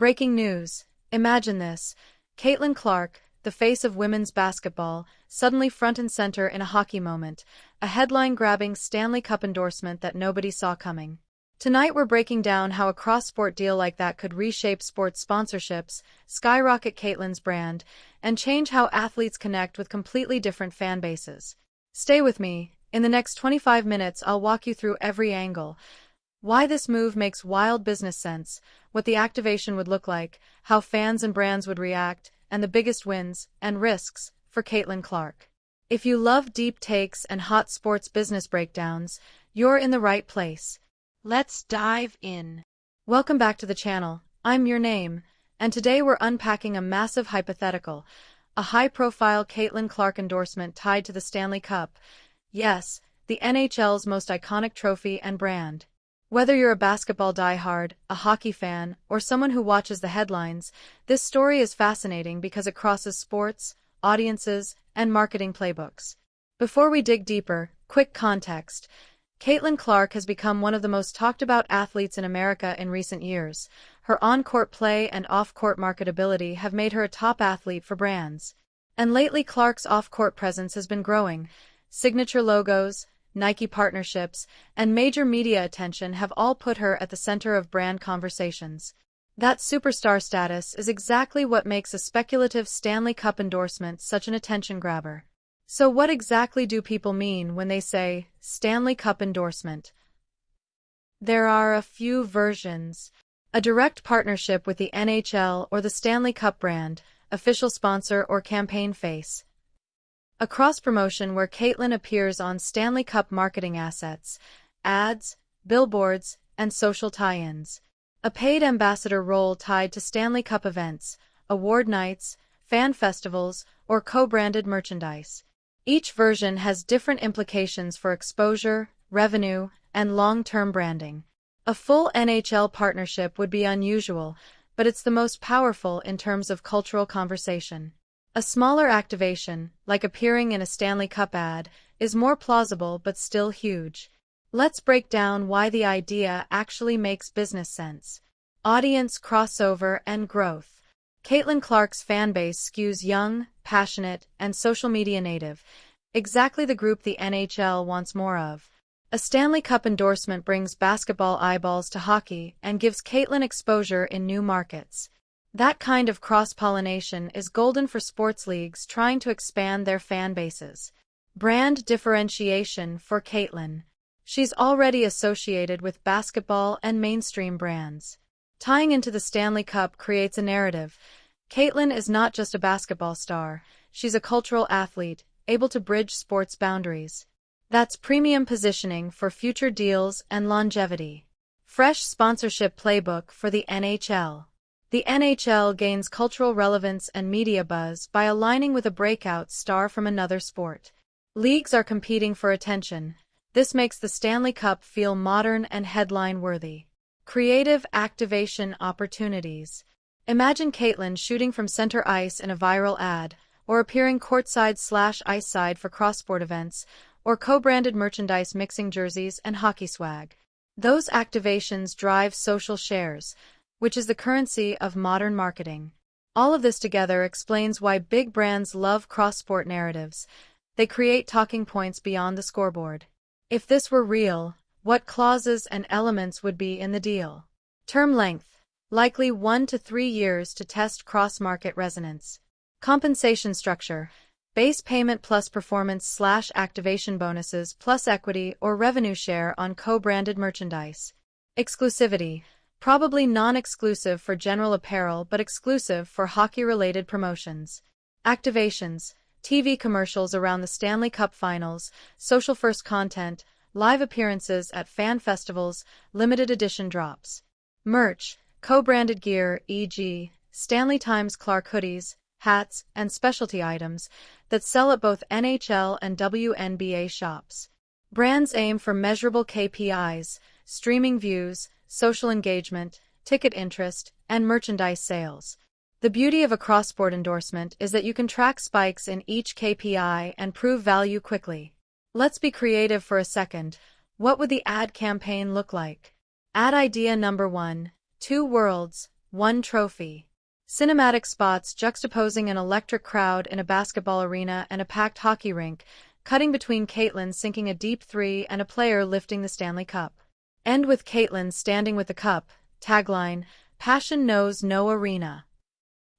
Breaking news. Imagine this. Caitlin Clark, the face of women's basketball, suddenly front and center in a hockey moment, a headline-grabbing Stanley Cup endorsement that nobody saw coming. Tonight we're breaking down how a cross-sport deal like that could reshape sports sponsorships, skyrocket Caitlin's brand, and change how athletes connect with completely different fan bases. Stay with me. In the next 25 minutes I'll walk you through every angle. Why this move makes wild business sense, what the activation would look like, how fans and brands would react, and the biggest wins and risks for Caitlin Clark. If you love deep takes and hot sports business breakdowns, you're in the right place. Let's dive in. Welcome back to the channel. I'm your name, and today we're unpacking a massive hypothetical, a high-profile Caitlin Clark endorsement tied to the Stanley Cup. Yes, the NHL's most iconic trophy and brand. Whether you're a basketball diehard, a hockey fan, or someone who watches the headlines, this story is fascinating because it crosses sports, audiences, and marketing playbooks. Before we dig deeper, quick context. Caitlin Clark has become one of the most talked-about athletes in America in recent years. Her on-court play and off-court marketability have made her a top athlete for brands. And lately Clark's off-court presence has been growing. Signature logos, Nike partnerships, and major media attention have all put her at the center of brand conversations. That superstar status is exactly what makes a speculative Stanley Cup endorsement such an attention grabber. So what exactly do people mean when they say Stanley Cup endorsement? There are a few versions. A direct partnership with the NHL or the Stanley Cup brand, official sponsor or campaign face. A cross-promotion where Caitlin appears on Stanley Cup marketing assets, ads, billboards, and social tie-ins. A paid ambassador role tied to Stanley Cup events, award nights, fan festivals, or co-branded merchandise. Each version has different implications for exposure, revenue, and long-term branding. A full NHL partnership would be unusual, but it's the most powerful in terms of cultural conversation. A smaller activation, like appearing in a Stanley Cup ad, is more plausible but still huge. Let's break down why the idea actually makes business sense. Audience crossover and growth. Caitlin Clark's fanbase skews young, passionate, and social media native, exactly the group the NHL wants more of. A Stanley Cup endorsement brings basketball eyeballs to hockey and gives Caitlin exposure in new markets. That kind of cross-pollination is golden for sports leagues trying to expand their fan bases. Brand differentiation for Caitlin. She's already associated with basketball and mainstream brands. Tying into the Stanley Cup creates a narrative. Caitlin is not just a basketball star, she's a cultural athlete, able to bridge sports boundaries. That's premium positioning for future deals and longevity. Fresh sponsorship playbook for the NHL. The NHL gains cultural relevance and media buzz by aligning with a breakout star from another sport. Leagues are competing for attention. This makes the Stanley Cup feel modern and headline-worthy. Creative activation opportunities. Imagine Caitlin shooting from center ice in a viral ad, or appearing courtside/ice side for cross-sport events, or co-branded merchandise mixing jerseys and hockey swag. Those activations drive social shares, which is the currency of modern marketing. All of this together explains why big brands love cross-sport narratives. They create talking points beyond the scoreboard. If this were real, what clauses and elements would be in the deal? Term length. Likely 1 to 3 years to test cross-market resonance. Compensation structure. Base payment plus performance/activation bonuses plus equity or revenue share on co-branded merchandise. Exclusivity. Probably non-exclusive for general apparel but exclusive for hockey-related promotions. Activations. TV commercials around the Stanley Cup Finals, social-first content, live appearances at fan festivals, limited edition drops. Merch. Co-branded gear, e.g., Stanley Times Clark hoodies, hats, and specialty items that sell at both NHL and WNBA shops. Brands aim for measurable KPIs, streaming views, social engagement, ticket interest, and merchandise sales. The beauty of a cross-sport endorsement is that you can track spikes in each KPI and prove value quickly. Let's be creative for a second. What would the ad campaign look like? Ad idea number 1. Two worlds, one trophy. Cinematic spots juxtaposing an electric crowd in a basketball arena and a packed hockey rink, cutting between Caitlin sinking a deep three and a player lifting the Stanley Cup. End with Caitlin standing with the cup. Tagline, passion knows no arena.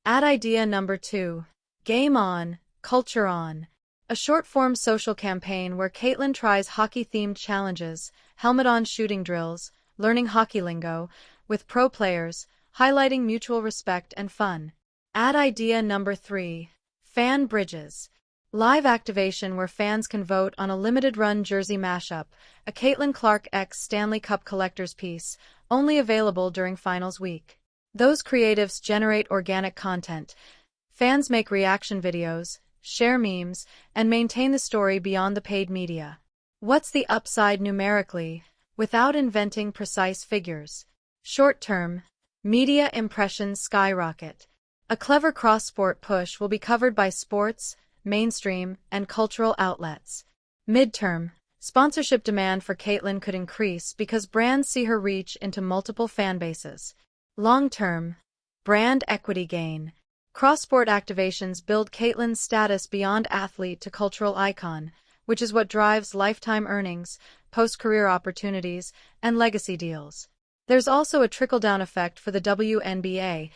Ad idea number 2. Game on, culture on. A short-form social campaign where Caitlin tries hockey-themed challenges, helmet-on shooting drills, learning hockey lingo, with pro players, highlighting mutual respect and fun. Ad idea number 3. Fan bridges. Live activation where fans can vote on a limited-run jersey mashup, a Caitlin Clark x Stanley Cup collector's piece, only available during finals week. Those creatives generate organic content. Fans make reaction videos, share memes, and maintain the story beyond the paid media. What's the upside numerically, without inventing precise figures? Short-term, media impressions skyrocket. A clever cross-sport push will be covered by sports, mainstream, and cultural outlets. Midterm, sponsorship demand for Caitlin could increase because brands see her reach into multiple fan bases. Long-term, brand equity gain. Cross-sport activations build Caitlin's status beyond athlete to cultural icon, which is what drives lifetime earnings, post-career opportunities, and legacy deals. There's also a trickle-down effect for the WNBA.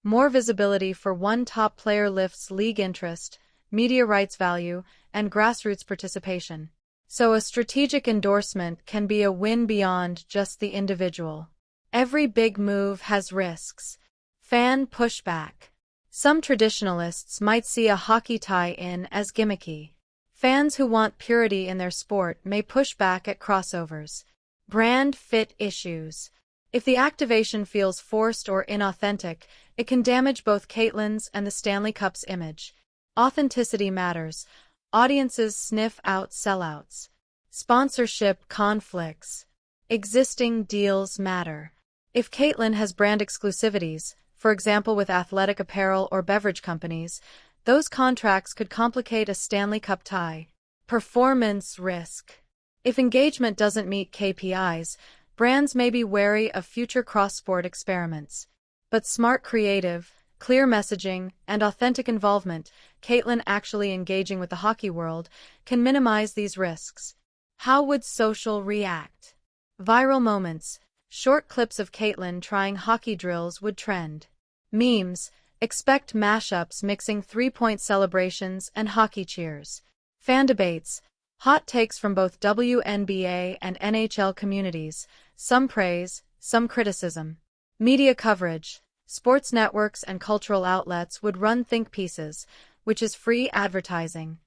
More visibility for one top player lifts league interest, media rights value, and grassroots participation. So a strategic endorsement can be a win beyond just the individual. Every big move has risks. Fan pushback. Some traditionalists might see a hockey tie-in as gimmicky. Fans who want purity in their sport may push back at crossovers. Brand fit issues. If the activation feels forced or inauthentic, it can damage both Caitlin's and the Stanley Cup's image. Authenticity matters. Audiences sniff out sellouts. Sponsorship conflicts. Existing deals matter. If Caitlin has brand exclusivities, for example with athletic apparel or beverage companies, those contracts could complicate a Stanley Cup tie. Performance risk. If engagement doesn't meet KPIs, brands may be wary of future cross-sport experiments. But smart creative, clear messaging, and authentic involvement, Caitlin actually engaging with the hockey world, can minimize these risks. How would social react? Viral moments. Short clips of Caitlin trying hockey drills would trend. Memes. Expect mashups mixing three-point celebrations and hockey cheers. Fan debates. Hot takes from both WNBA and NHL communities. Some praise, some criticism. Media coverage. Sports networks and cultural outlets would run think pieces, which is free advertising.